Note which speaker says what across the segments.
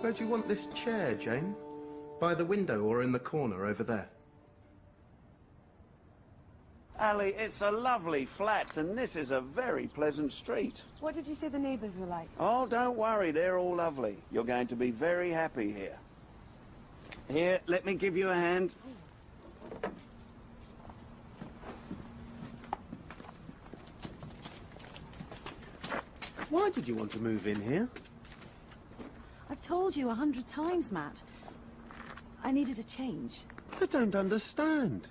Speaker 1: Where do you want this chair, Jane? By the window or in the corner over there?
Speaker 2: Ali, it's a lovely flat, and this is a very pleasant street.
Speaker 3: What did you say the neighbours were like?
Speaker 2: Oh, don't worry, they're all lovely. You're going to be very happy here. Here, let me give you a hand.
Speaker 1: Why did you want to move in here?
Speaker 3: I've told you 100 times, Matt. I needed a change.
Speaker 1: I don't understand.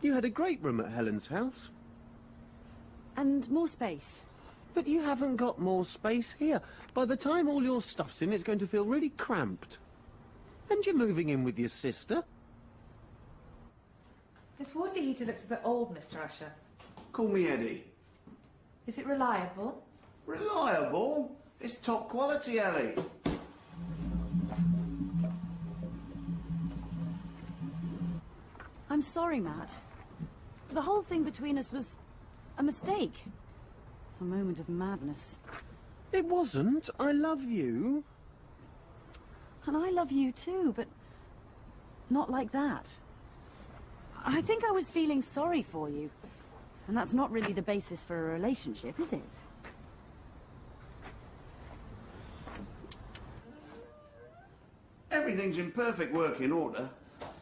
Speaker 1: You had a great room at Helen's house.
Speaker 3: And more space.
Speaker 1: But you haven't got more space here. By the time all your stuff's in, it's going to feel really cramped. And you're moving in with your sister.
Speaker 4: This water heater looks a bit old, Mr. Usher.
Speaker 2: Call me Eddie.
Speaker 4: Is it reliable?
Speaker 2: Reliable? It's top quality, Ali.
Speaker 3: I'm sorry, Matt. The whole thing between us was a mistake. A moment of madness.
Speaker 1: It wasn't. I love you.
Speaker 3: And I love you too, but not like that. I think I was feeling sorry for you. And that's not really the basis for a relationship, is it?
Speaker 2: Everything's in perfect working order.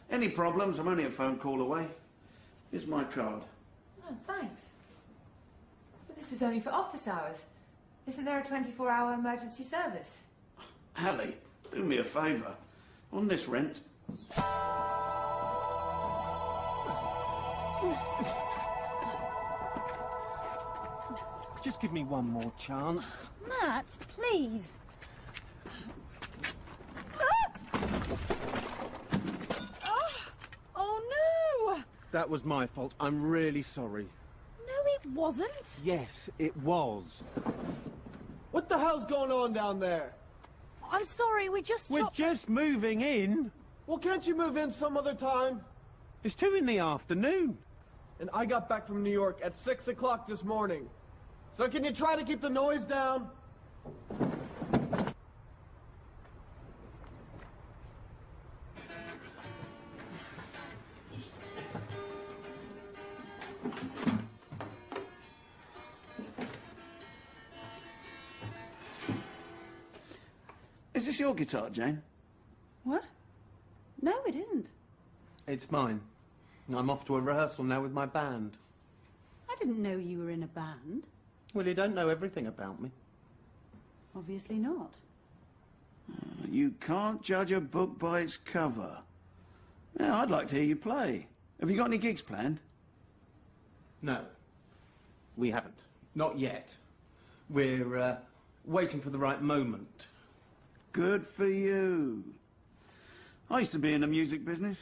Speaker 2: Any problems, I'm only a phone call away. Here's my card.
Speaker 4: Oh, thanks. But this is only for office hours. Isn't there a 24-hour emergency service?
Speaker 2: Ali, do me a favour. On this rent.
Speaker 1: Just give me one more chance.
Speaker 3: Matt, please. Oh, no!
Speaker 1: That was my fault. I'm really sorry.
Speaker 3: No, it wasn't.
Speaker 1: Yes, it was.
Speaker 5: What the hell's going on down there?
Speaker 3: I'm sorry, we just
Speaker 1: We're
Speaker 3: dropped...
Speaker 1: just moving in.
Speaker 5: Well, can't you move in some other time?
Speaker 1: It's 2 in the afternoon.
Speaker 5: And I got back from New York at 6 o'clock this morning. So can you try to keep the noise down?
Speaker 2: Is this your guitar, Jane?
Speaker 3: What? No, it isn't.
Speaker 1: It's mine. I'm off to a rehearsal now with my band.
Speaker 3: I didn't know you were in a band.
Speaker 1: Well, you don't know everything about me.
Speaker 3: Obviously not.
Speaker 2: You can't judge a book by its cover. Now, I'd like to hear you play. Have you got any gigs planned?
Speaker 1: No, we haven't. Not yet. We're waiting for the right moment.
Speaker 2: Good for you. I used to be in the music business.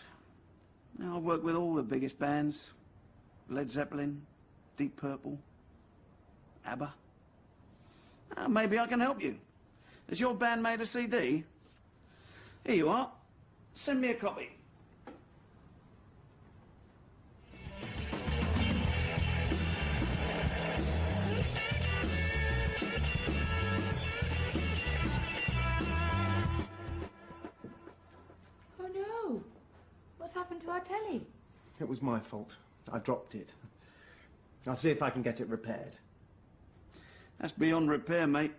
Speaker 2: Now I work with all the biggest bands. Led Zeppelin, Deep Purple, ABBA. Maybe I can help you. Has your band made a CD? Here you are. Send me a copy.
Speaker 4: Oh, no. What's happened to our telly?
Speaker 1: It was my fault. I dropped it. I'll see if I can get it repaired.
Speaker 2: That's beyond repair, mate.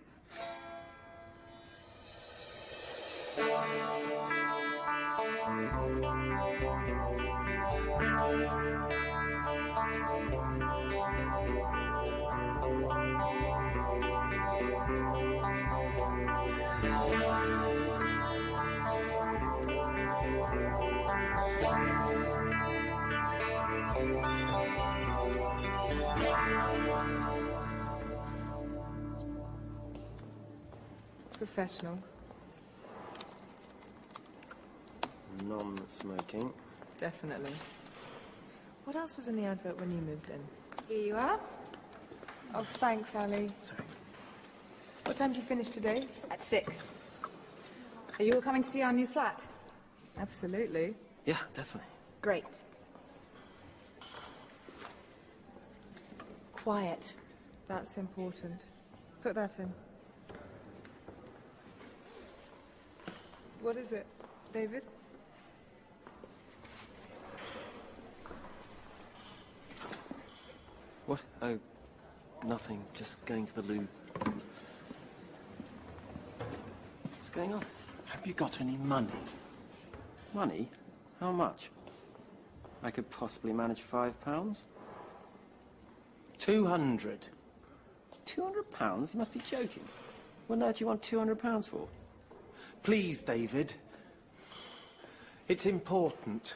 Speaker 6: Professional.
Speaker 7: Non-smoking.
Speaker 6: Definitely. What else was in the advert when you moved in?
Speaker 4: Here you are.
Speaker 6: Oh, thanks, Ali.
Speaker 7: Sorry.
Speaker 6: What time do you finish today?
Speaker 4: At 6. Are you all coming to see our new flat?
Speaker 6: Absolutely.
Speaker 7: Yeah, definitely.
Speaker 4: Great.
Speaker 3: Quiet.
Speaker 6: That's important. Put that in. What is it, David?
Speaker 7: What? Oh, nothing. Just going to the loo. What's going on?
Speaker 1: Have you got any money?
Speaker 7: Money? How much? I could possibly manage £5.
Speaker 1: 200.
Speaker 7: £200? You must be joking. What on earth do you want £200 for?
Speaker 1: Please, David. It's important.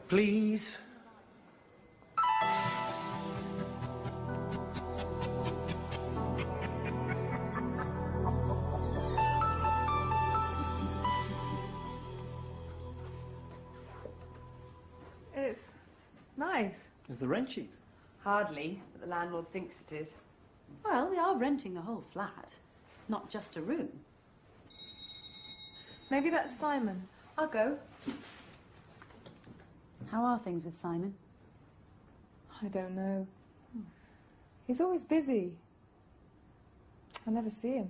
Speaker 1: Please.
Speaker 6: It's nice.
Speaker 7: Is the rent cheap?
Speaker 4: Hardly, but the landlord thinks it is.
Speaker 3: Well, we are renting the whole flat, not just a room.
Speaker 6: Maybe that's Simon.
Speaker 4: I'll go.
Speaker 3: How are things with Simon?
Speaker 6: I don't know. He's always busy. I never see him.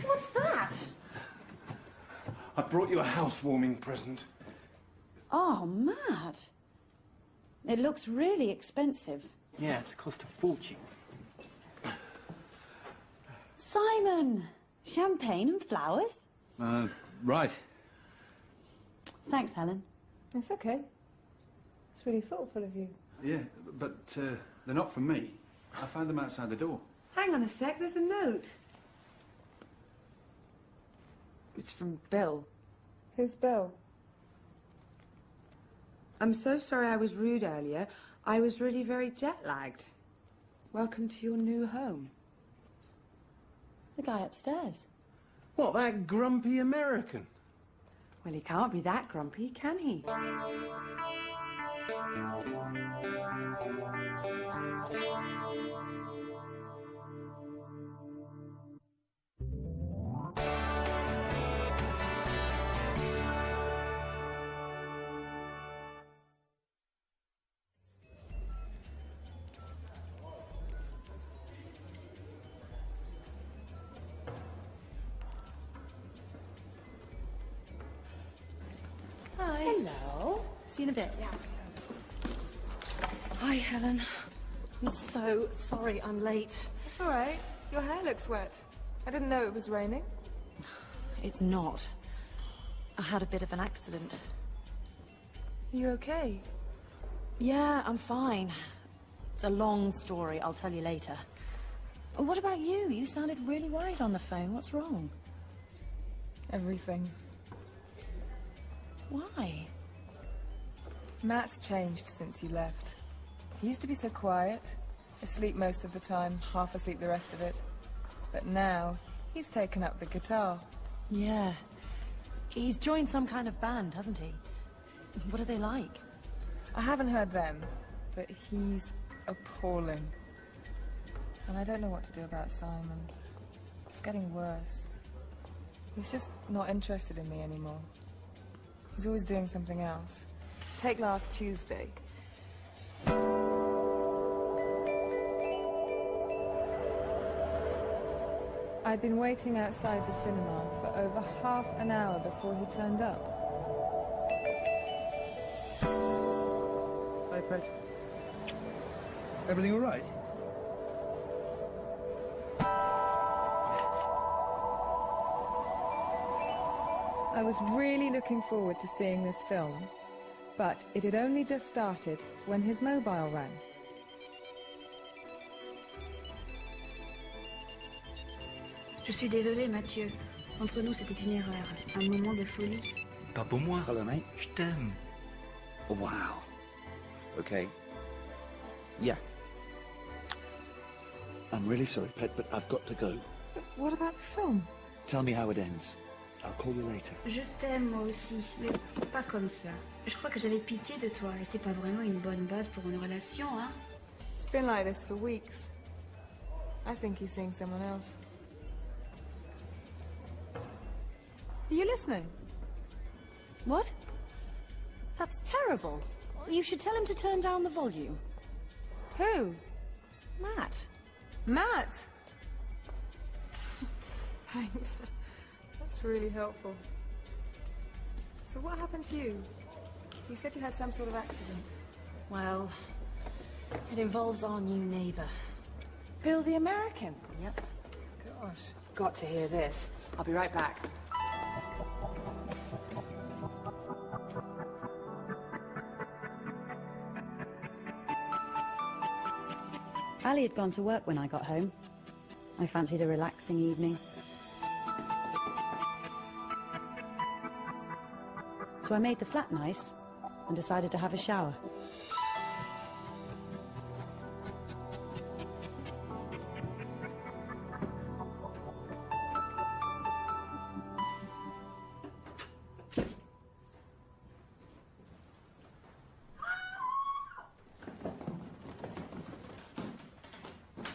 Speaker 3: What's that?
Speaker 5: I brought you a housewarming present.
Speaker 3: Oh, Matt. It looks really expensive.
Speaker 7: Yeah, it's cost a fortune.
Speaker 3: Simon! Champagne and flowers?
Speaker 8: Right.
Speaker 3: Thanks, Helen.
Speaker 6: It's okay. It's really thoughtful of you.
Speaker 8: Yeah, but they're not from me. I found them outside the door.
Speaker 4: Hang on a sec, there's a note. It's from Bill.
Speaker 6: Who's Bill?
Speaker 4: I'm so sorry I was rude earlier. I was really very jet-lagged. Welcome to your new home.
Speaker 3: The guy upstairs.
Speaker 1: What, that grumpy American?
Speaker 4: Well, he can't be that grumpy, can he?
Speaker 3: Hi. Hello. See you in a bit.
Speaker 6: Hi, Helen.
Speaker 3: I'm so sorry I'm late.
Speaker 6: It's all right. Your hair looks wet. I didn't know it was raining.
Speaker 3: It's not. I had a bit of an accident.
Speaker 6: Are you okay?
Speaker 3: Yeah, I'm fine. It's a long story. I'll tell you later. What about you? You sounded really worried on the phone. What's wrong?
Speaker 6: Everything.
Speaker 3: Why?
Speaker 6: Matt's changed since you left. He used to be so quiet, asleep most of the time, half asleep the rest of it. But now, he's taken up the guitar.
Speaker 3: Yeah. He's joined some kind of band, hasn't he? What are they like?
Speaker 6: I haven't heard them, but he's appalling. And I don't know what to do about Simon. It's getting worse. He's just not interested in me anymore. He's always doing something else. Take last Tuesday. I'd been waiting outside the cinema for over half an hour before he turned up.
Speaker 8: Hey, Pet. Everything all right?
Speaker 6: I was really looking forward to seeing this film, but it had only just started when his mobile rang.
Speaker 9: Je suis désolée, Mathieu. Entre nous, c'était une erreur. Un moment de folie.
Speaker 10: Pas pour moi.
Speaker 2: Hello, mate.
Speaker 10: Je t'aime.
Speaker 2: Oh, wow. Okay. Yeah. I'm really sorry, Pet, but I've got to go.
Speaker 6: But what about the film?
Speaker 2: Tell me how it ends. I'll call you later.
Speaker 9: Je t'aime, moi aussi, mais pas comme ça. Je crois que j'avais pitié de toi, et c'est pas vraiment une bonne base pour une relation, hein?
Speaker 6: It's been like this for weeks. I think he's seeing someone else. Are you listening?
Speaker 3: What? That's terrible. You should tell him to turn down the volume.
Speaker 6: Who?
Speaker 3: Matt.
Speaker 6: Matt! Thanks. That's really helpful. So what happened to you? You said you had some sort of accident.
Speaker 3: Well, it involves our new neighbour.
Speaker 6: Bill the American?
Speaker 3: Yep.
Speaker 6: Gosh.
Speaker 10: Got to hear this. I'll be right back.
Speaker 3: Ali had gone to work when I got home. I fancied a relaxing evening. So I made the flat nice and decided to have a shower.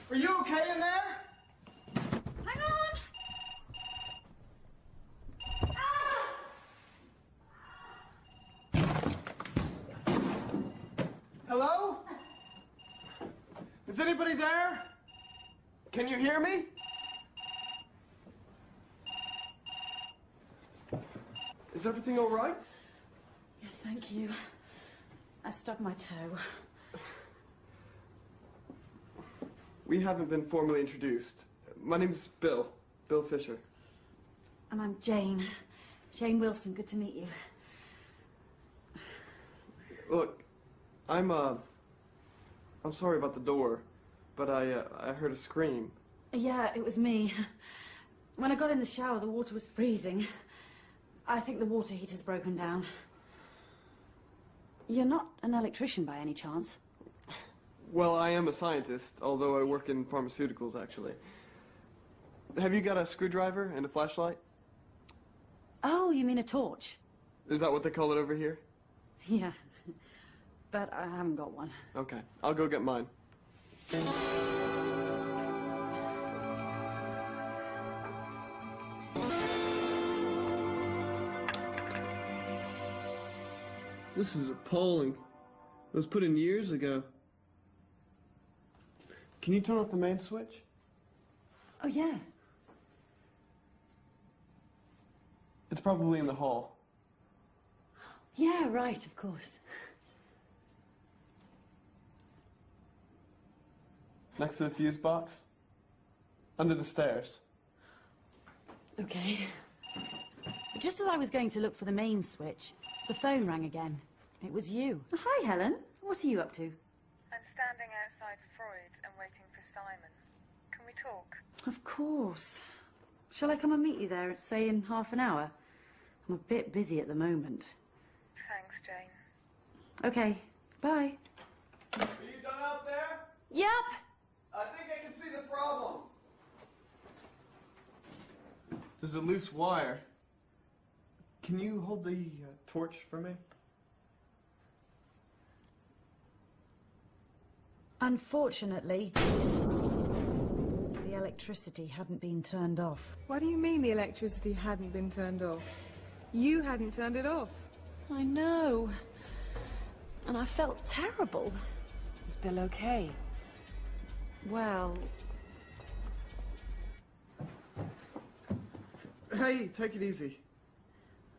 Speaker 5: Are you okay in there?
Speaker 3: Hang on!
Speaker 5: Hello? Is anybody there? Can you hear me? Is everything all right?
Speaker 3: Yes, thank you. I stubbed my toe.
Speaker 5: We haven't been formally introduced. My name's Bill. Bill Fisher.
Speaker 3: And I'm Jane. Jane Wilson, good to meet you.
Speaker 5: Look, I'm sorry about the door, but I heard a scream.
Speaker 3: Yeah, it was me. When I got in the shower, the water was freezing. I think the water heater's broken down. You're not an electrician by any chance?
Speaker 5: Well, I am a scientist, although I work in pharmaceuticals, actually. Have you got a screwdriver and a flashlight?
Speaker 3: Oh, you mean a torch?
Speaker 5: Is that what they call it over here?
Speaker 3: Yeah, but I haven't got one.
Speaker 5: Okay, I'll go get mine. This is appalling. It was put in years ago. Can you turn off the main switch?
Speaker 3: Oh, yeah.
Speaker 5: It's probably in the hall.
Speaker 3: Yeah, right, of course.
Speaker 5: Next to the fuse box? Under the stairs.
Speaker 3: Okay. Just as I was going to look for the main switch, the phone rang again. It was you. Hi, Helen. What are you up to?
Speaker 6: I'm standing outside Freud's and waiting for Simon. Can we talk?
Speaker 3: Of course. Shall I come and meet you there, say, in half an hour? I'm a bit busy at the moment.
Speaker 6: Thanks, Jane.
Speaker 3: Okay, bye.
Speaker 5: Are you done out there?
Speaker 3: Yep.
Speaker 5: I think I can see the problem. There's a loose wire. Can you hold the torch for me?
Speaker 3: Unfortunately, the electricity hadn't been turned off.
Speaker 6: What do you mean the electricity hadn't been turned off? You hadn't turned it off.
Speaker 3: I know. And I felt terrible.
Speaker 10: Is Bill okay?
Speaker 3: Well...
Speaker 5: Hey, take it easy.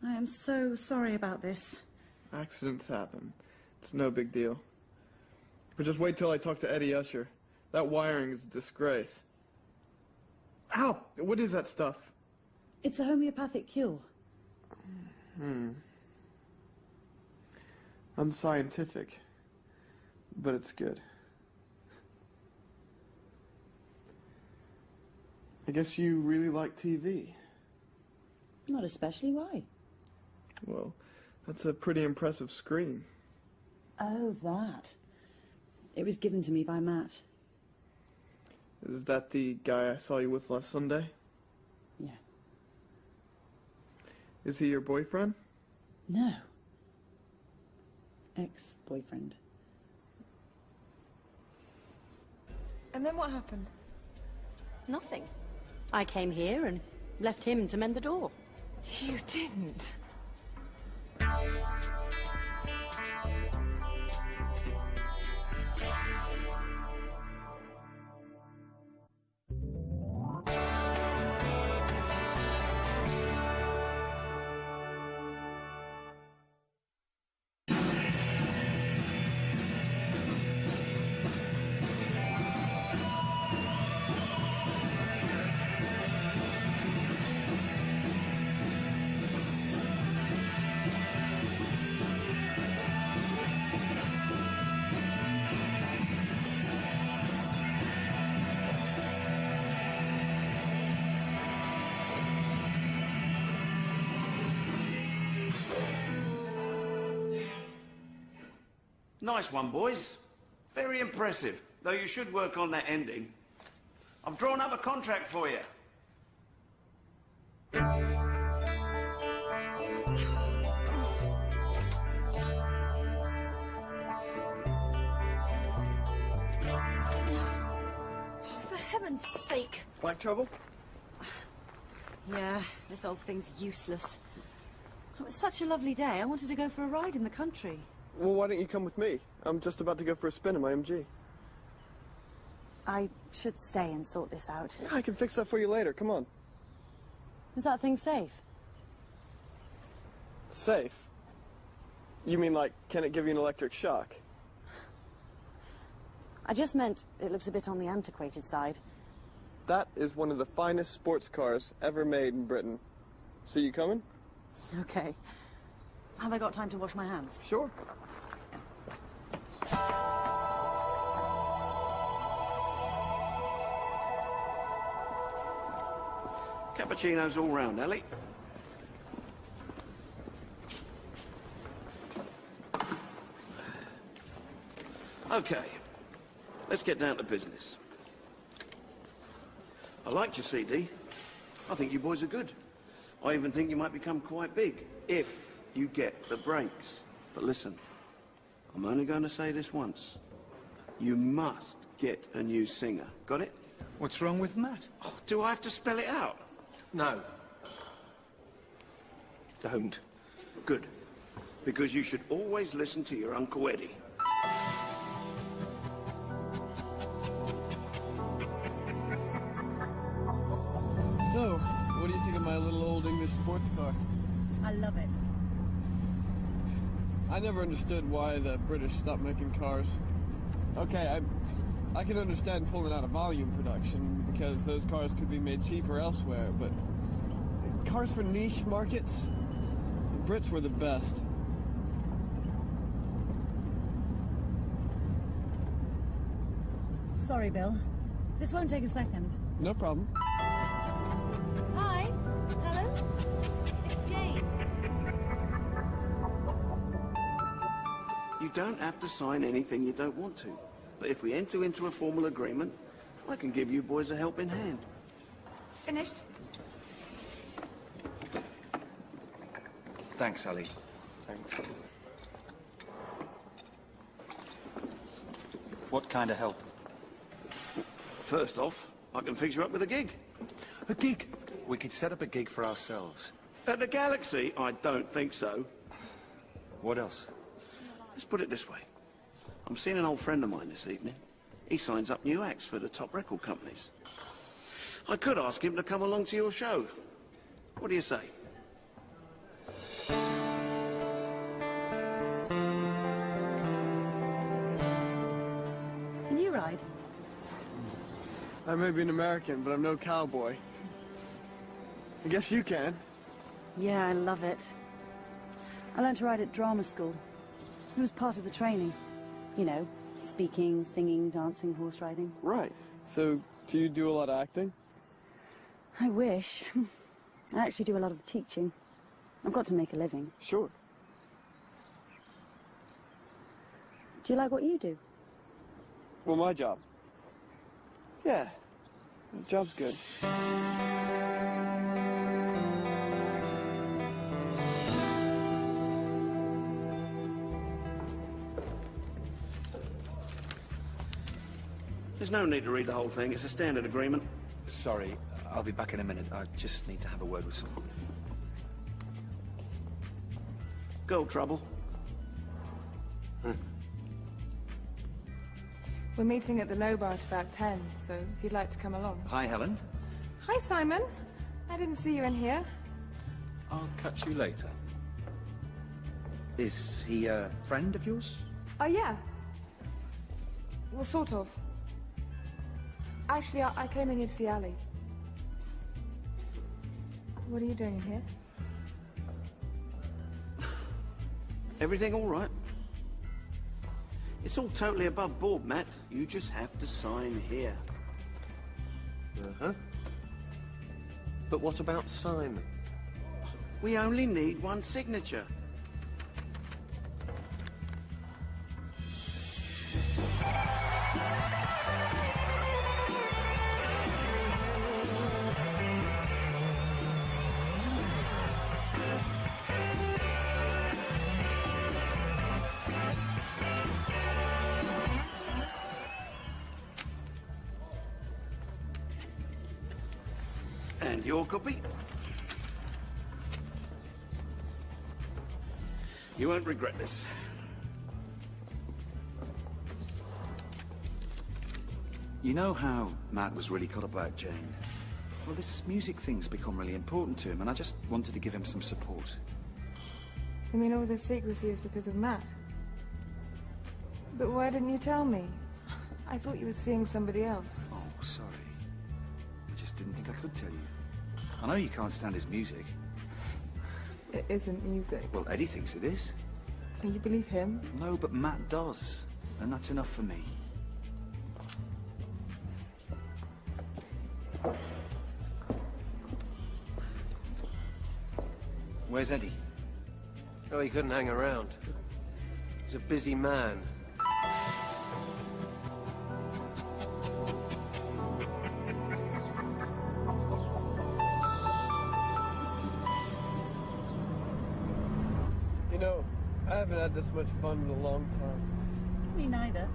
Speaker 3: I am so sorry about this.
Speaker 5: Accidents happen. It's no big deal. But just wait till I talk to Eddie Usher. That wiring is a disgrace. Ow! What is that stuff?
Speaker 3: It's a homeopathic cure.
Speaker 5: Unscientific. But it's good. I guess you really like TV.
Speaker 3: Not especially, why?
Speaker 5: Well, that's a pretty impressive screen.
Speaker 3: Oh, that. It was given to me by Matt.
Speaker 5: Is that the guy I saw you with last Sunday?
Speaker 3: Yeah.
Speaker 5: Is he your boyfriend?
Speaker 3: No. Ex-boyfriend.
Speaker 6: And then what happened?
Speaker 11: Nothing. I came here and left him to mend the door.
Speaker 6: You didn't.
Speaker 2: Nice one, boys. Very impressive, though you should work on that ending. I've drawn up a contract for you.
Speaker 3: For heaven's sake.
Speaker 5: Black trouble?
Speaker 3: Yeah, this old thing's useless. It was such a lovely day. I wanted to go for a ride in the country.
Speaker 5: Well, why don't you come with me? I'm just about to go for a spin in my MG.
Speaker 3: I should stay and sort this out.
Speaker 5: I can fix that for you later. Come on.
Speaker 3: Is that thing safe?
Speaker 5: Safe? You mean like, can it give you an electric shock?
Speaker 3: I just meant it looks a bit on the antiquated side.
Speaker 5: That is one of the finest sports cars ever made in Britain. So you coming?
Speaker 3: Okay. Have I got time to wash my hands?
Speaker 5: Sure.
Speaker 2: Cappuccinos all round, Ellie. Okay, let's get down to business. I liked your CD. I think you boys are good. I even think you might become quite big, if you get the breaks. But listen, I'm only going to say this once. You must get a new singer. Got it?
Speaker 8: What's wrong with Matt?
Speaker 2: Oh, do I have to spell it out?
Speaker 7: No. Don't.
Speaker 2: Good. Because you should always listen to your Uncle Eddie.
Speaker 5: So, what do you think of my little old English sports car?
Speaker 3: I love it.
Speaker 5: I never understood why the British stopped making cars. Okay, I can understand pulling out of volume production because those cars could be made cheaper elsewhere, but cars for niche markets, the Brits were the best.
Speaker 3: Sorry, Bill. This won't take a second.
Speaker 5: No problem.
Speaker 3: Hi. Hello? It's Jane.
Speaker 2: You don't have to sign anything you don't want to. But if we enter into a formal agreement, I can give you boys a helping hand.
Speaker 4: Finished?
Speaker 8: Thanks, Ali.
Speaker 5: Thanks.
Speaker 8: What kind of help?
Speaker 2: First off, I can fix you up with a gig.
Speaker 8: A gig? We could set up a gig for ourselves.
Speaker 2: At the Galaxy, I don't think so.
Speaker 8: What else?
Speaker 2: Let's put it this way. I'm seeing an old friend of mine this evening. He signs up new acts for the top record companies. I could ask him to come along to your show. What do you say?
Speaker 3: Can you ride?
Speaker 5: I may be an American, but I'm no cowboy. I guess you can.
Speaker 3: Yeah, I love it. I learned to ride at drama school. It was part of the training. You know, speaking, singing, dancing, horse riding.
Speaker 5: Right. So, do you do a lot of acting?
Speaker 3: I wish. I actually do a lot of teaching. I've got to make a living.
Speaker 5: Sure.
Speaker 3: Do you like what you do?
Speaker 5: Well, my job. Yeah. The job's good.
Speaker 2: There's no need to read the whole thing. It's a standard agreement.
Speaker 8: Sorry, I'll be back in a minute. I just need to have a word with someone.
Speaker 2: Girl trouble.
Speaker 6: We're meeting at the low bar at about 10, so if you'd like to come along.
Speaker 8: Hi, Helen.
Speaker 6: Hi, Simon. I didn't see you in here.
Speaker 8: I'll catch you later. Is he a friend of yours?
Speaker 6: Oh, yeah. Well, sort of. Actually, I came in here to see Ali. What are you doing in here?
Speaker 2: Everything all right? It's all totally above board, Matt. You just have to sign here.
Speaker 1: Uh-huh. But what about Simon?
Speaker 2: We only need one signature. And your copy. You won't regret this.
Speaker 8: You know how Matt was really caught up about Jane? Well, this music thing's become really important to him, and I just wanted to give him some support.
Speaker 6: You mean all this secrecy is because of Matt? But why didn't you tell me? I thought you were seeing somebody else.
Speaker 8: Oh, sorry. I just didn't think I could tell you. I know you can't stand his music.
Speaker 6: It isn't music.
Speaker 8: Well, Eddie thinks it is.
Speaker 6: And you believe him?
Speaker 8: No, but Matt does. And that's enough for me. Where's Eddie?
Speaker 12: Oh, he couldn't hang around. He's a busy man.
Speaker 5: You know, I haven't had this much fun in a long time.
Speaker 3: Me neither.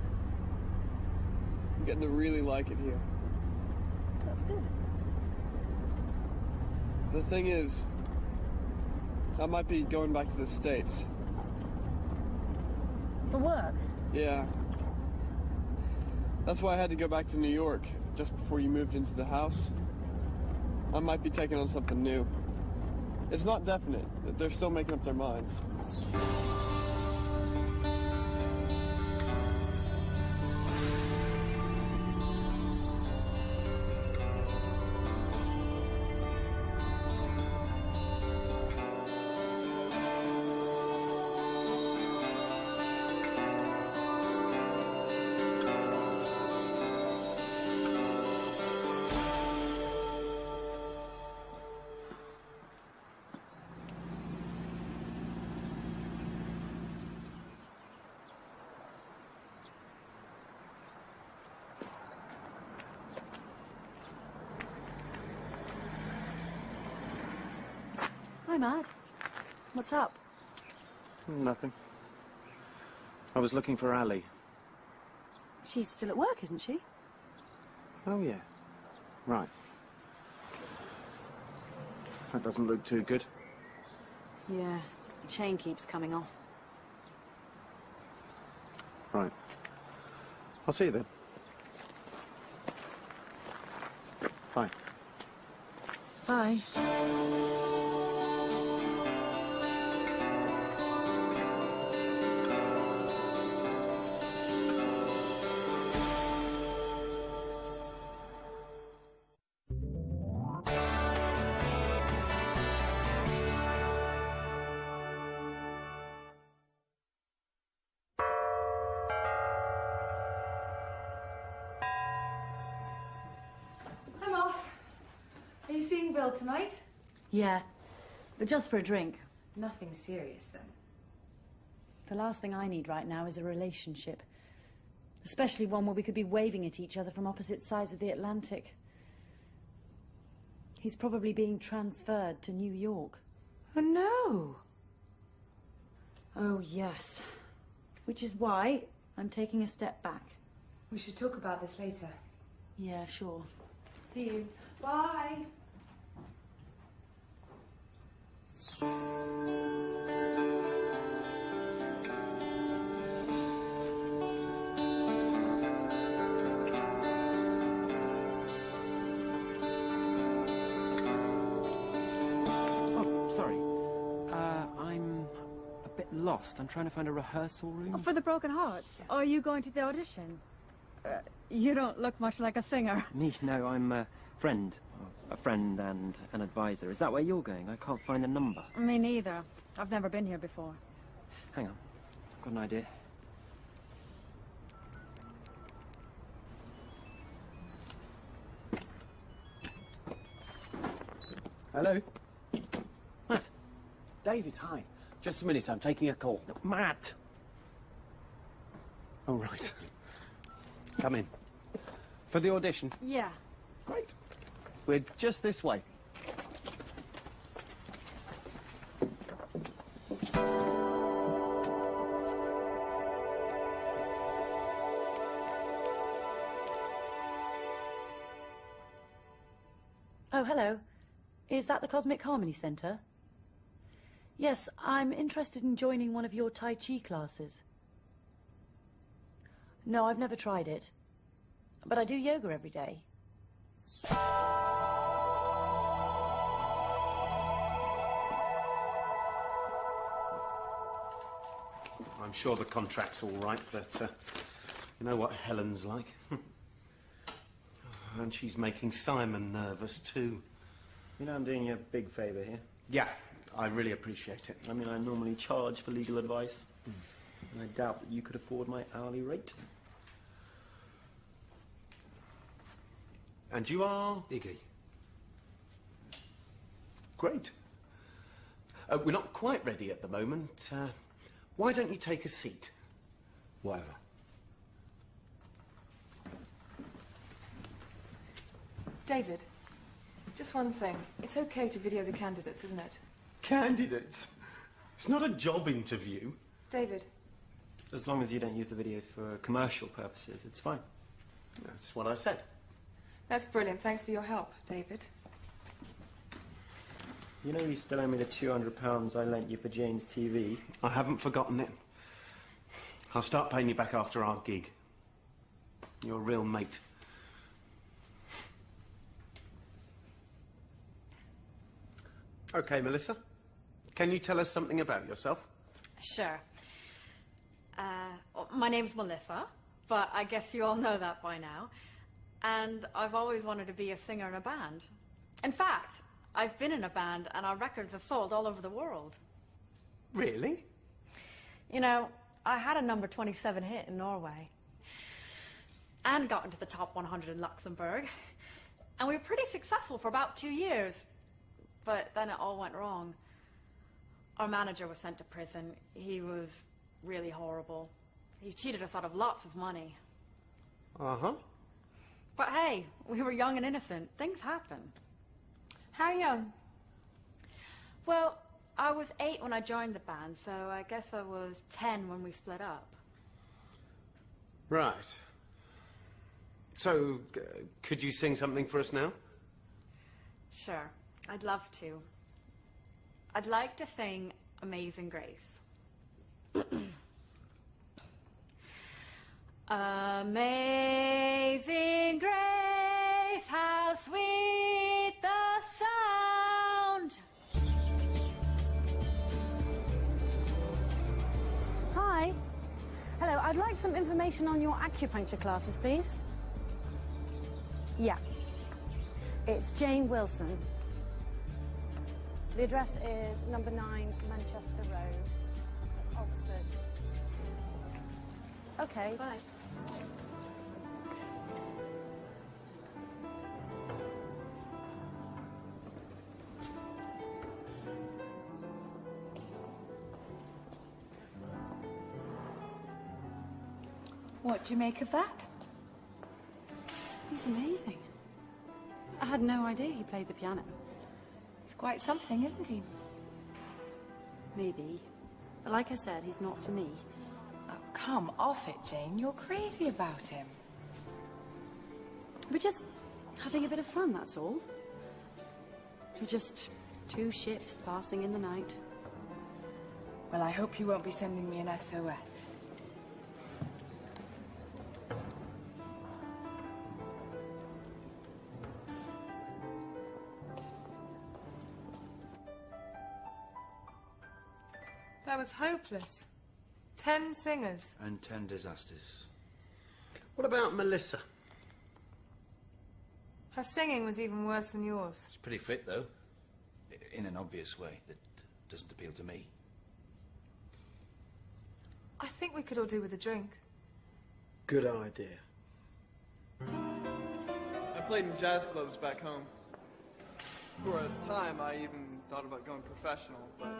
Speaker 5: I'm getting to really like it here.
Speaker 3: That's good.
Speaker 5: The thing is, I might be going back to the States.
Speaker 3: For work?
Speaker 5: Yeah. That's why I had to go back to New York just before you moved into the house. I might be taking on something new. It's not definite. They're still making up their minds.
Speaker 3: Hi, Matt. What's up?
Speaker 1: Nothing. I was looking for Ali.
Speaker 3: She's still at work, isn't she?
Speaker 1: Oh, yeah. Right. That doesn't look too good.
Speaker 3: Yeah, the chain keeps coming off.
Speaker 1: Right. I'll see you then. Bye.
Speaker 3: Bye.
Speaker 4: I'm off. Are you seeing Bill tonight?
Speaker 3: Yeah, but just for a drink.
Speaker 4: Nothing serious, then.
Speaker 3: The last thing I need right now is a relationship. Especially one where we could be waving at each other from opposite sides of the Atlantic. He's probably being transferred to New York.
Speaker 4: Oh, no.
Speaker 3: Oh, yes. Which is why I'm taking a step back.
Speaker 4: We should talk about this later.
Speaker 3: Yeah, sure.
Speaker 4: See you. Bye.
Speaker 13: Oh, sorry. I'm a bit lost. I'm trying to find a rehearsal room.
Speaker 14: For the Broken Hearts? Are you going to the audition? You don't look much like a singer.
Speaker 13: Me? No, I'm a friend. A friend and an advisor. Is that where you're going? I can't find the number.
Speaker 14: Me neither. I've never been here before.
Speaker 13: Hang on. I've got an idea.
Speaker 1: Hello? Matt. David, hi. Just a minute, I'm taking a call.
Speaker 13: Matt!
Speaker 1: Oh, right. Come in. For the audition?
Speaker 14: Yeah.
Speaker 1: Great. We're just this way.
Speaker 3: Oh, hello. Is that the Cosmic Harmony Centre? Yes, I'm interested in joining one of your Tai Chi classes. No, I've never tried it. But I do yoga every day.
Speaker 1: I'm sure the contract's all right, but you know what Helen's like. And she's making Simon nervous, too.
Speaker 7: You know I'm doing you a big favour here.
Speaker 1: Yeah, I really appreciate it.
Speaker 7: I mean, I normally charge for legal advice. And I doubt that you could afford my hourly rate.
Speaker 1: And you are?
Speaker 8: Iggy.
Speaker 1: Great. We're not quite ready at the moment. Why don't you take a seat?
Speaker 8: Whatever.
Speaker 6: David, just one thing. It's okay to video the candidates, isn't it?
Speaker 1: Candidates? It's not a job interview.
Speaker 6: David.
Speaker 7: As long as you don't use the video for commercial purposes, it's fine.
Speaker 1: That's what I said.
Speaker 6: That's brilliant. Thanks for your help, David.
Speaker 7: You know you still owe me the £200 I lent you for Jane's TV?
Speaker 1: I haven't forgotten it. I'll start paying you back after our gig. You're a real mate. Okay, Melissa. Can you tell us something about yourself?
Speaker 11: Sure. My name's Melissa, but I guess you all know that by now. And I've always wanted to be a singer in a band. In fact, I've been in a band and our records have sold all over the world.
Speaker 1: Really?
Speaker 11: You know, I had a number 27 hit in Norway. And got into the top 100 in Luxembourg. And we were pretty successful for about 2 years. But then it all went wrong. Our manager was sent to prison. He was really horrible. He cheated us out of lots of money.
Speaker 1: Uh-huh.
Speaker 11: But hey, we were young and innocent. Things happen.
Speaker 6: How young?
Speaker 11: Well, I was 8 when I joined the band, so I guess I was 10 when we split up.
Speaker 1: Right. So, could you sing something for us now?
Speaker 11: Sure, I'd love to. I'd like to sing Amazing Grace. Amazing grace, how sweet the sound.
Speaker 3: Hi. Hello, I'd like some information on your acupuncture classes, please. Yeah. It's Jane Wilson. The address is number 9 Manchester Road, Oxford. Okay.
Speaker 11: Bye.
Speaker 6: What do you make of that?
Speaker 3: He's amazing. I had no idea he played the piano.
Speaker 6: It's quite something, isn't he?
Speaker 3: Maybe. But like I said, he's not for me.
Speaker 10: Oh, come off it, Jane. You're crazy about him.
Speaker 3: We're just having a bit of fun, that's all. We're just 2 ships passing in the night.
Speaker 10: Well, I hope you won't be sending me an SOS.
Speaker 6: That was hopeless. 10 singers.
Speaker 8: And 10 disasters.
Speaker 1: What about Melissa?
Speaker 6: Her singing was even worse than yours.
Speaker 8: She's pretty fit, though. In an obvious way that doesn't appeal to me.
Speaker 6: I think we could all do with a drink.
Speaker 1: Good idea.
Speaker 5: I played in jazz clubs back home. For a time, I even thought about going professional, but,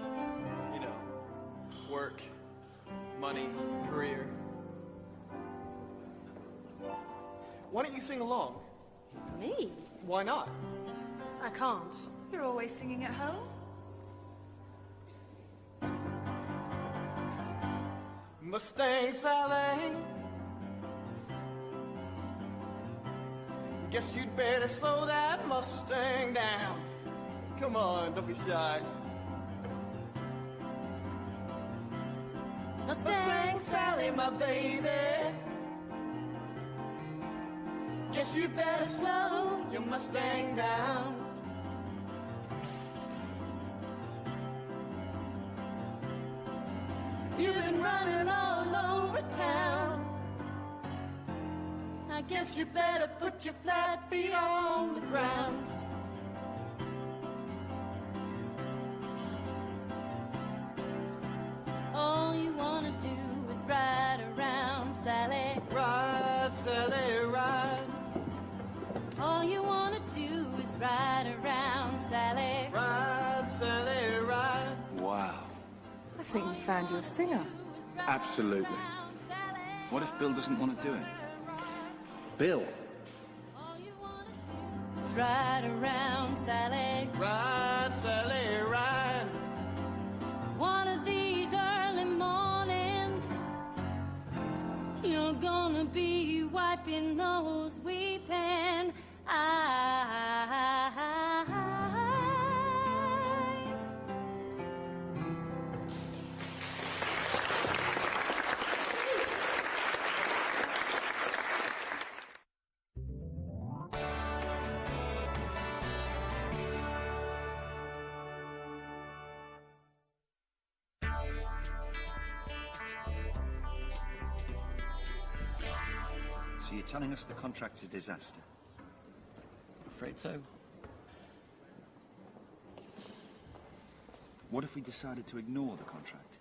Speaker 5: you know, work, money, career. Why don't you sing along?
Speaker 11: Me?
Speaker 5: Why not?
Speaker 11: I can't.
Speaker 4: You're always singing at home.
Speaker 5: Mustang Sally, guess you'd better slow that Mustang down, Come on, don't be shy.
Speaker 15: Mustang Sally, my baby. Guess you better slow your Mustang down. You've been running all over town. I guess you better put your flat feet on the ground. All you wanna do is ride around, Sally.
Speaker 5: Ride, Sally, ride.
Speaker 15: All you wanna do is ride around, Sally.
Speaker 5: Ride, Sally, ride.
Speaker 8: Wow.
Speaker 6: I think you found your singer.
Speaker 8: Absolutely. What if Bill doesn't want to do it?
Speaker 1: Bill?
Speaker 15: Let's ride around, Sally.
Speaker 5: Ride, Sally, ride.
Speaker 15: One of these early mornings, you're gonna be wiping those weeping eyes.
Speaker 8: So you're telling us the contract's a disaster?
Speaker 7: Afraid so.
Speaker 8: What if we decided to ignore the contract?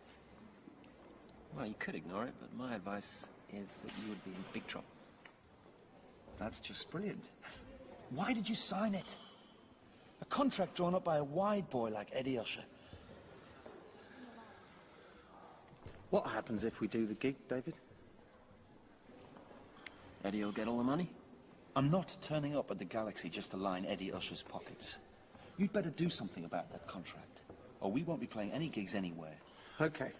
Speaker 7: Well, you could ignore it, but my advice is that you would be in big trouble.
Speaker 8: That's just brilliant. Why did you sign it?
Speaker 16: A contract drawn up by a wide boy like Eddie Usher.
Speaker 1: What happens if we do the gig, David?
Speaker 7: Eddie will get all the money.
Speaker 16: I'm not turning up at the Galaxy just to line Eddie Usher's pockets. You'd better do something about that contract, or we won't be playing any gigs anywhere.
Speaker 1: Okay.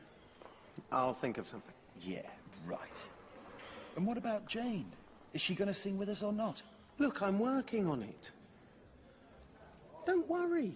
Speaker 1: I'll think of something.
Speaker 16: Yeah, right. And what about Jane? Is she going to sing with us or not?
Speaker 1: Look, I'm working on it. Don't worry.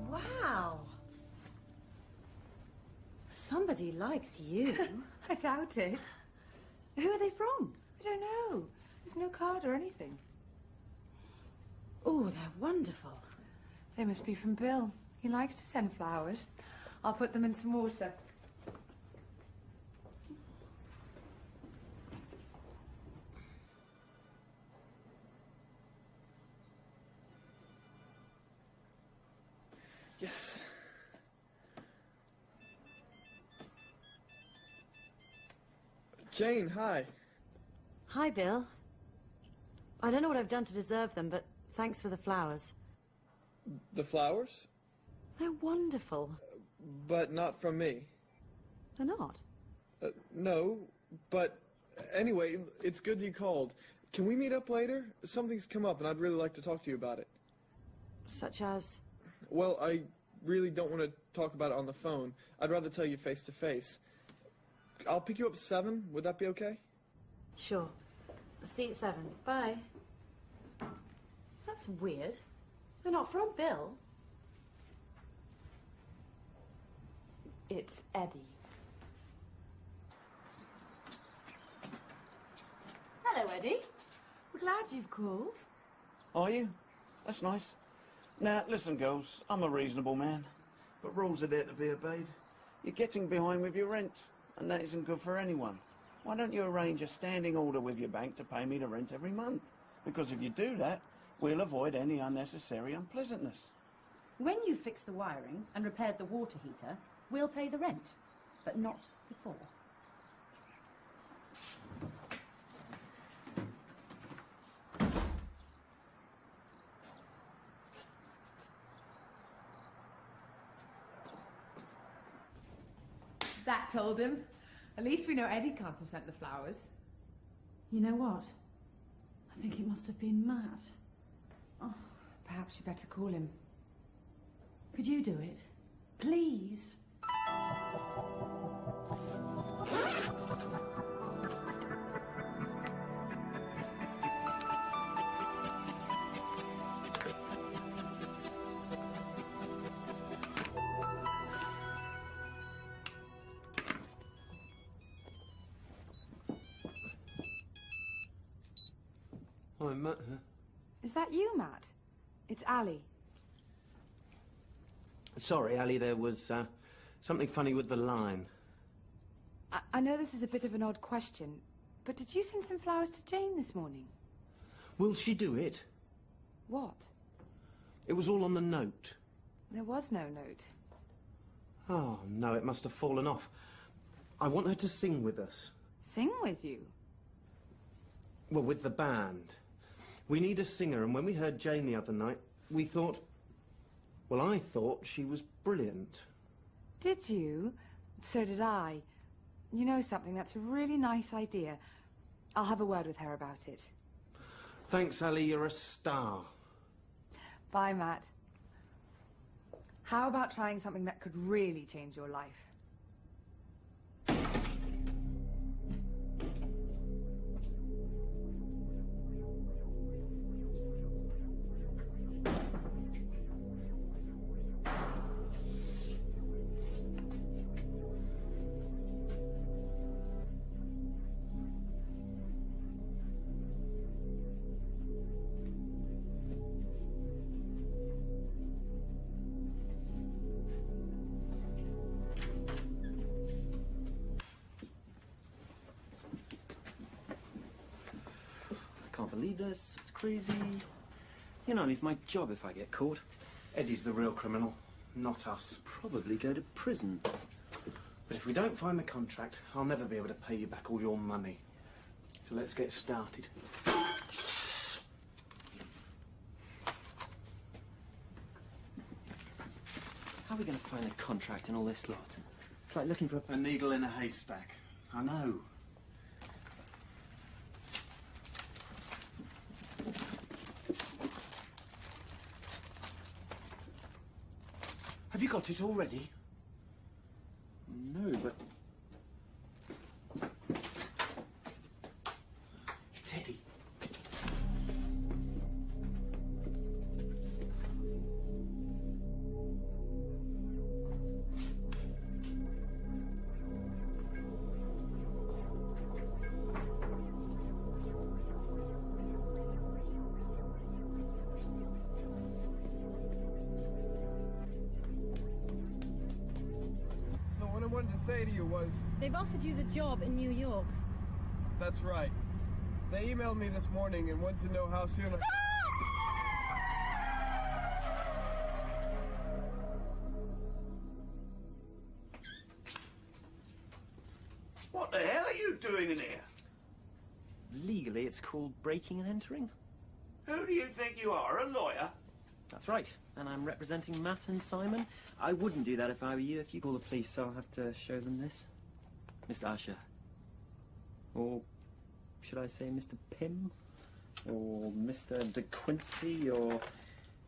Speaker 3: Wow. Somebody likes you.
Speaker 4: I doubt it.
Speaker 3: Who are they from?
Speaker 4: I don't know. There's no card or anything.
Speaker 3: Oh, they're wonderful.
Speaker 4: They must be from Bill. He likes to send flowers. I'll put them in some water.
Speaker 5: Yes. Jane, hi.
Speaker 3: Hi, Bill. I don't know what I've done to deserve them, but thanks for the flowers.
Speaker 5: The flowers?
Speaker 3: They're wonderful.
Speaker 5: But not from me.
Speaker 3: They're not?
Speaker 5: No, but anyway, it's good you called. Can we meet up later? Something's come up and I'd really like to talk to you about it.
Speaker 3: Such as?
Speaker 5: Well, I really don't want to talk about it on the phone. I'd rather tell you face to face. I'll pick you up at 7. Would that be okay?
Speaker 3: Sure. I'll see you at 7. Bye. That's weird. They're not from Bill. It's Eddie. Hello, Eddie. We're glad you've called.
Speaker 2: Are you? That's nice. Now, listen, girls, I'm a reasonable man, but rules are there to be obeyed. You're getting behind with your rent, and that isn't good for anyone. Why don't you arrange a standing order with your bank to pay me the rent every month? Because if you do that, we'll avoid any unnecessary unpleasantness.
Speaker 3: When you fix the wiring and repaired the water heater, we'll pay the rent, but not before.
Speaker 4: told him. At least we know Eddie can't have sent the flowers.
Speaker 3: You know what? I think it must have been Matt.
Speaker 4: Oh, perhaps you better call him.
Speaker 3: Could you do it? Please?
Speaker 1: Hi, Matt.
Speaker 4: Is that you, Matt? It's Ali.
Speaker 1: Sorry, Ali, there was something funny with the line.
Speaker 4: I know this is a bit of an odd question, but did you send some flowers to Jane this morning?
Speaker 1: Will she do it?
Speaker 4: What?
Speaker 1: It was all on the note.
Speaker 4: There was no note.
Speaker 1: Oh, no, it must have fallen off. I want her to sing with us.
Speaker 4: Sing with you?
Speaker 1: Well, with the band. We need a singer, and when we heard Jane the other night, we thought... Well, I thought she was brilliant.
Speaker 4: Did you? So did I. You know something, that's a really nice idea. I'll have a word with her about it.
Speaker 1: Thanks, Ali, you're a star.
Speaker 4: Bye, Matt. How about trying something that could really change your life?
Speaker 13: Can't believe this. It's crazy. You know, it's my job if I get caught.
Speaker 1: Eddie's the real criminal, not us.
Speaker 13: Probably go to prison.
Speaker 1: But if we don't find the contract, I'll never be able to pay you back all your money. So let's get started.
Speaker 13: How are we going to find a contract and all this lot? It's like looking for
Speaker 1: a needle in a haystack. I know. Have you got it already?
Speaker 13: No, but...
Speaker 1: It's Eddie.
Speaker 5: Say to you was...
Speaker 14: They've offered you the job in New York.
Speaker 5: That's right. They emailed me this morning and wanted to know how soon
Speaker 14: Stop!
Speaker 2: What the hell are you doing in here?
Speaker 13: Legally, it's called breaking and entering.
Speaker 2: Who do you think you are, a lawyer?
Speaker 13: That's right. And I'm representing Matt and Simon. I wouldn't do that if I were you. If you call the police, I'll have to show them this. Mr. Usher. Or should I say Mr. Pym? Or Mr. De Quincy? Or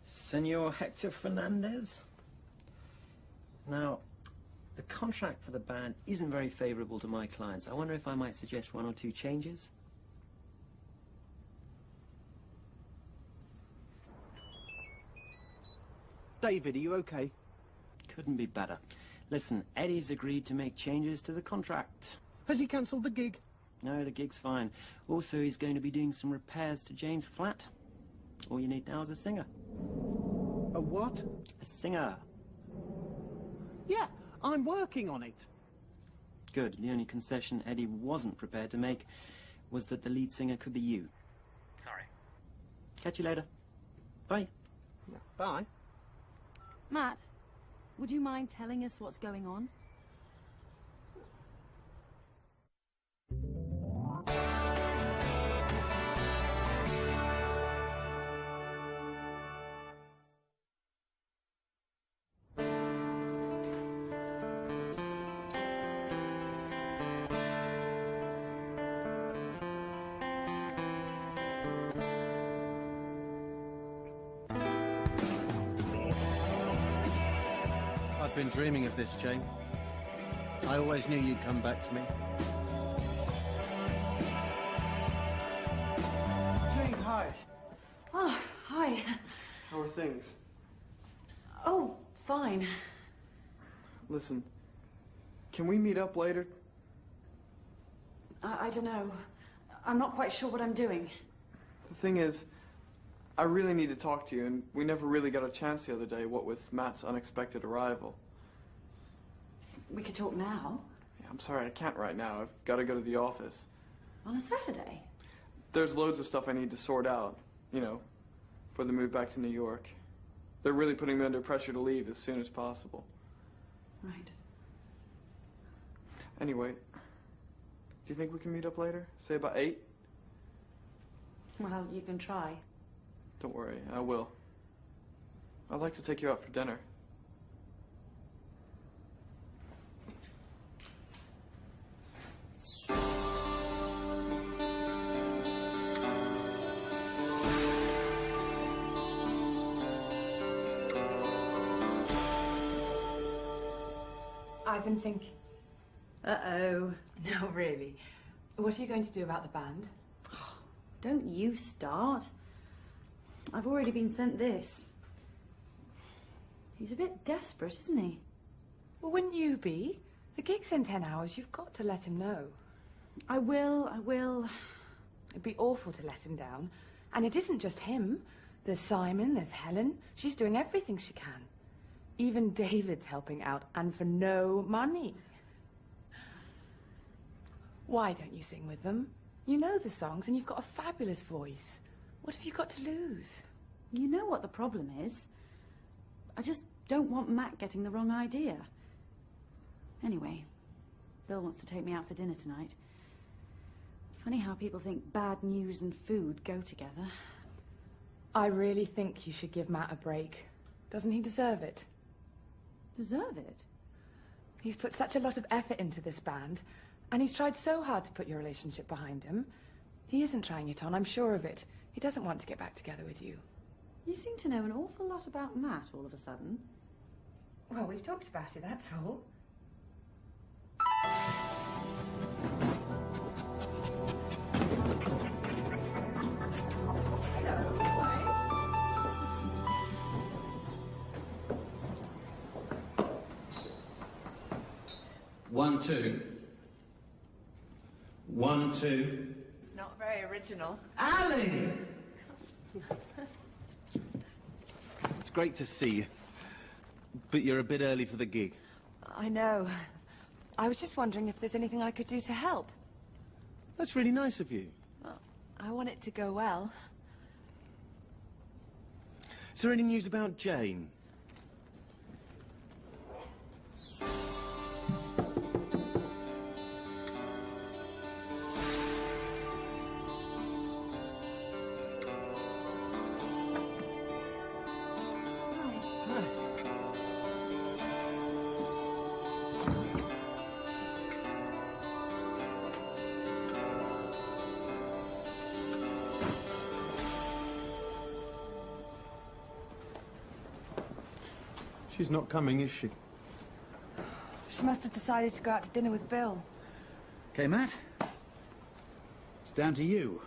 Speaker 13: Senor Hector Fernandez? Now, the contract for the band isn't very favourable to my clients. I wonder if I might suggest one or two changes.
Speaker 1: David, are you okay?
Speaker 13: Couldn't be better. Listen, Eddie's agreed to make changes to the contract.
Speaker 1: Has he cancelled the gig?
Speaker 13: No, the gig's fine. Also, he's going to be doing some repairs to Jane's flat. All you need now is a singer.
Speaker 1: A what?
Speaker 13: A singer.
Speaker 1: Yeah, I'm working on it.
Speaker 13: Good. The only concession Eddie wasn't prepared to make was that the lead singer could be you. Sorry. Catch you later. Bye.
Speaker 1: Bye.
Speaker 3: Matt, would you mind telling us what's going on?
Speaker 1: been dreaming of this, Jane. I always knew you'd come back to me.
Speaker 5: Jane, hi.
Speaker 3: Oh, hi.
Speaker 5: How are things?
Speaker 3: Oh, fine.
Speaker 5: Listen, can we meet up later?
Speaker 3: I don't know. I'm not quite sure what I'm doing.
Speaker 5: The thing is, I really need to talk to you, and we never really got a chance the other day, what with Matt's unexpected arrival.
Speaker 3: We could talk now.
Speaker 5: Yeah, I'm sorry, I can't right now. I've got to go to the office.
Speaker 3: On a Saturday?
Speaker 5: There's loads of stuff I need to sort out, you know, for the move back to New York. They're really putting me under pressure to leave as soon as possible.
Speaker 3: Right.
Speaker 5: Anyway, do you think we can meet up later? Say about 8?
Speaker 3: Well, you can try.
Speaker 5: Don't worry, I will. I'd like to take you out for dinner.
Speaker 4: I've been thinking.
Speaker 3: Uh-oh.
Speaker 4: No, really. What are you going to do about the band?
Speaker 3: Don't you start. I've already been sent this. He's a bit desperate, isn't he?
Speaker 4: Well, wouldn't you be? The gig's in 10 hours. You've got to let him know.
Speaker 3: I will.
Speaker 4: It'd be awful to let him down. And it isn't just him. There's Simon, there's Helen. She's doing everything she can. Even David's helping out, and for no money. Why don't you sing with them? You know the songs, and you've got a fabulous voice. What have you got to lose?
Speaker 3: You know what the problem is. I just don't want Matt getting the wrong idea. Anyway, Bill wants to take me out for dinner tonight. It's funny how people think bad news and food go together.
Speaker 4: I really think you should give Matt a break. Doesn't he deserve it?
Speaker 3: Deserve it?
Speaker 4: He's put such a lot of effort into this band, and he's tried so hard to put your relationship behind him. He isn't trying it on, I'm sure of it. He doesn't want to get back together with you.
Speaker 3: You seem to know an awful lot about Matt all of a sudden.
Speaker 4: Well, we've talked about it, that's all.
Speaker 1: One, two. 1, 2.
Speaker 10: It's not very original.
Speaker 1: Ali! It's great to see you. But you're a bit early for the gig.
Speaker 10: I know. I was just wondering if there's anything I could do to help.
Speaker 1: That's really nice of you.
Speaker 10: Well, I want it to go well.
Speaker 1: Is there any news about Jane? She's not coming, is she?
Speaker 10: She must have decided to go out to dinner with Bill.
Speaker 8: Okay, Matt. It's down to you.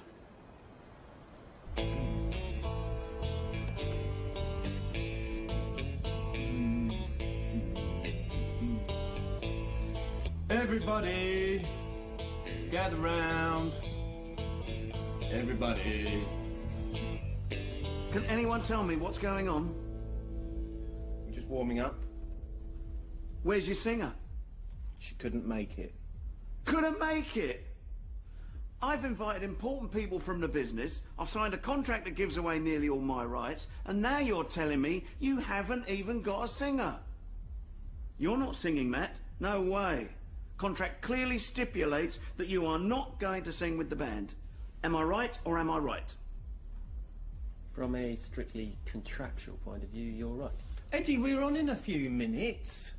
Speaker 1: Everybody, gather round. Everybody.
Speaker 2: Can anyone tell me what's going on?
Speaker 1: We're just warming up.
Speaker 2: Where's your singer?
Speaker 1: She couldn't make it.
Speaker 2: Couldn't make it? I've invited important people from the business. I've signed a contract that gives away nearly all my rights. And now you're telling me you haven't even got a singer. You're not singing, Matt. No way. Contract clearly stipulates that you are not going to sing with the band. Am I right or am I right?
Speaker 7: From a strictly contractual point of view, you're right.
Speaker 1: Eddie, we're on in a few minutes.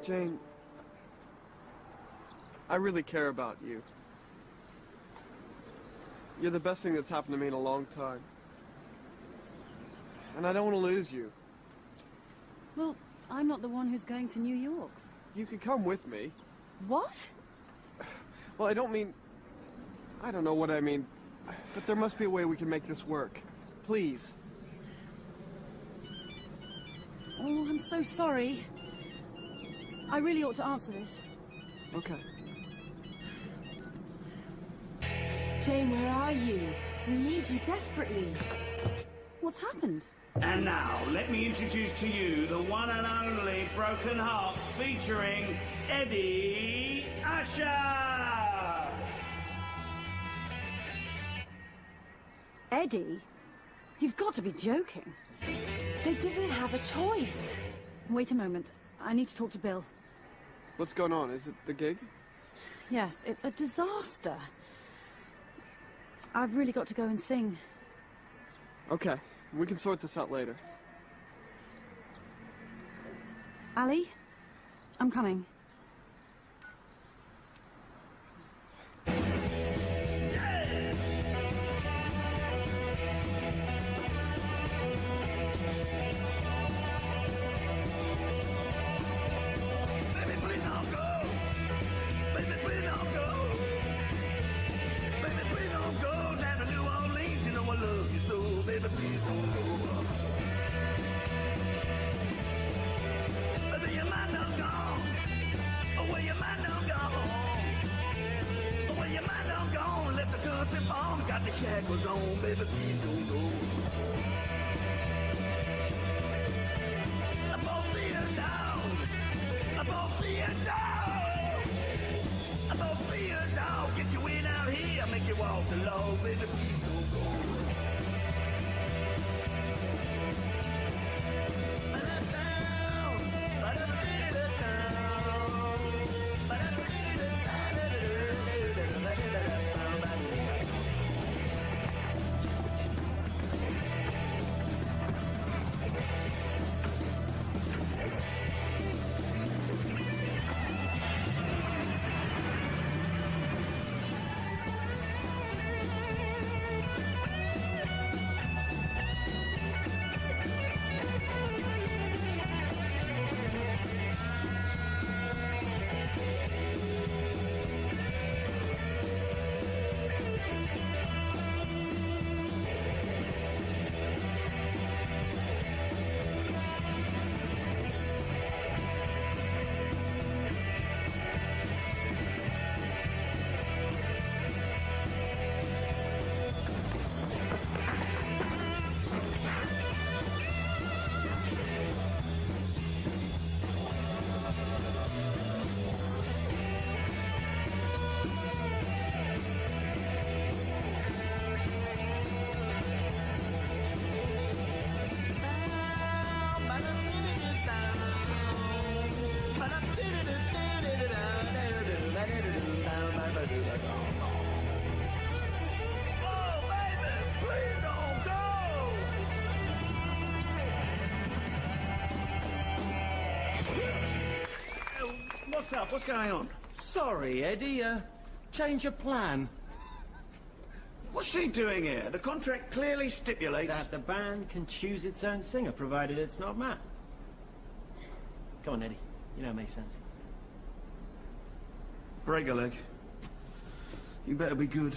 Speaker 5: Jane, I really care about you. You're the best thing that's happened to me in a long time. And I don't want to lose you.
Speaker 3: Well, I'm not the one who's going to New York.
Speaker 5: You could come with me.
Speaker 3: What?
Speaker 5: Well, I don't mean... I don't know what I mean. But there must be a way we can make this work. Please.
Speaker 3: Oh, I'm so sorry. I really ought to answer this.
Speaker 5: Okay.
Speaker 4: Jane, where are you? We need you desperately.
Speaker 3: What's happened?
Speaker 2: And now, let me introduce to you the one and only Broken Hearts featuring Eddie Usher!
Speaker 3: Eddie? You've got to be joking.
Speaker 4: They didn't have a choice.
Speaker 3: Wait a moment. I need to talk to Bill.
Speaker 5: What's going on? Is it the gig?
Speaker 3: Yes, it's a disaster. I've really got to go and sing.
Speaker 5: Okay, we can sort this out later.
Speaker 3: Ali, I'm coming.
Speaker 2: Got the shackles on, baby, please don't go. I'm gonna be a dog. I'm gonna be a dog. I'm gonna be a dog. Get you in out here, make you walk the law, baby, please don't go.
Speaker 16: What's up? What's going on?
Speaker 1: Sorry, Eddie. Change of plan.
Speaker 2: What's she doing here? The contract clearly stipulates...
Speaker 13: that the band can choose its own singer, provided it's not Matt. Come on, Eddie. You know it makes sense.
Speaker 2: Break a leg. You better be good.